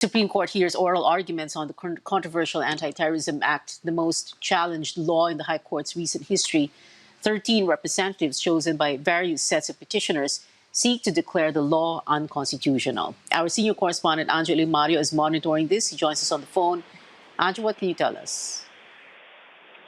Supreme Court hears oral arguments on the controversial Anti-Terrorism Act, the most challenged law in the High Court's recent history. 13 representatives chosen by various sets of petitioners seek to declare the law unconstitutional. Our senior correspondent, Anjo Limario, is monitoring this. He joins us on the phone. Anjo, what can you tell us?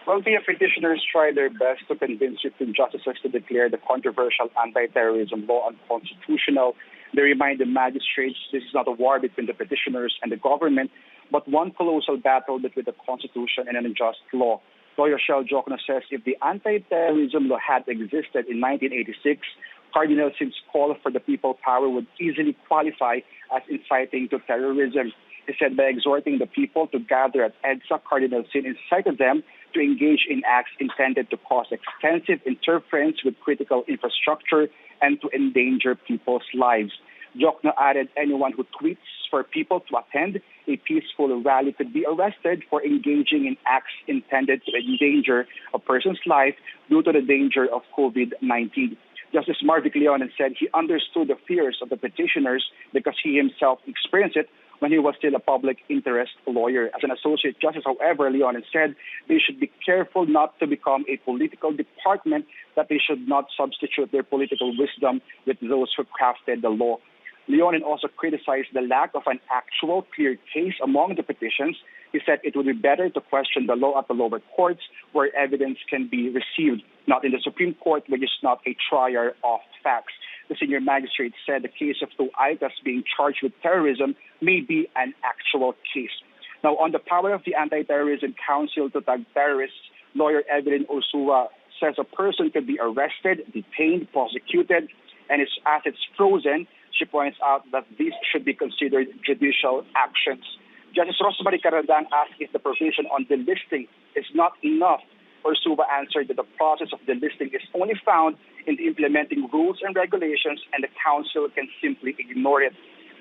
Well, the petitioners try their best to convince Supreme Justices to declare the controversial anti-terrorism law unconstitutional. They remind the magistrates this is not a war between the petitioners and the government, but one colossal battle between the Constitution and an unjust law. Lawyer Shell Jokno says if the anti-terrorism law had existed in 1986, Cardinal Sin's call for the people power would easily qualify as inciting to terrorism. He said by exhorting the people to gather at EDSA, Cardinal Sin incited them to engage in acts intended to cause extensive interference with critical infrastructure and to endanger people's lives. Jokno added anyone who tweets for people to attend a peaceful rally could be arrested for engaging in acts intended to endanger a person's life due to the danger of COVID-19. Justice Marvic Leonen said he understood the fears of the petitioners because he himself experienced it when he was still a public interest lawyer. As an associate justice, however, Leonen said they should be careful not to become a political department, that they should not substitute their political wisdom with those who crafted the law. Leonen also criticized the lack of an actual clear case among the petitions. He said it would be better to question the law at the lower courts where evidence can be received, not in the Supreme Court, which is not a trier of facts. The senior magistrate said the case of two ICAs being charged with terrorism may be an actual case. Now, on the power of the Anti-Terrorism Council to tag terrorists, lawyer Evelyn Ursua says a person could be arrested, detained, prosecuted, and his assets frozen. She points out that these should be considered judicial actions. Justice Rosemary Carandang asked if the provision on delisting is not enough. Ursua answered that the process of delisting is only found in the implementing rules and regulations, and the council can simply ignore it.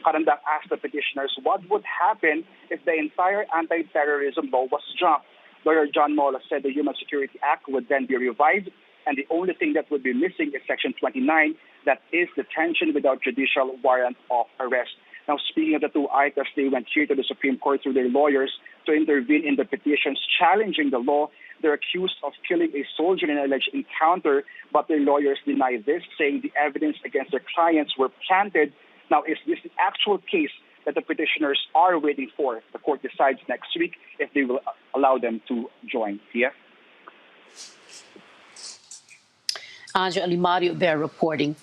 Carandang asked the petitioners what would happen if the entire anti-terrorism law was dropped. Lawyer John Mola said the Human Security Act would then be revised, and the only thing that would be missing is Section 29, that is detention without judicial warrant of arrest. Now, speaking of the two ICAs, they went here to the Supreme Court through their lawyers to intervene in the petitions challenging the law. They're accused of killing a soldier in an alleged encounter, but their lawyers deny this, saying the evidence against their clients were planted. Now, is this the actual case that the petitioners are waiting for? The court decides next week if they will allow them to join. Yeah. Anjo Limario there reporting.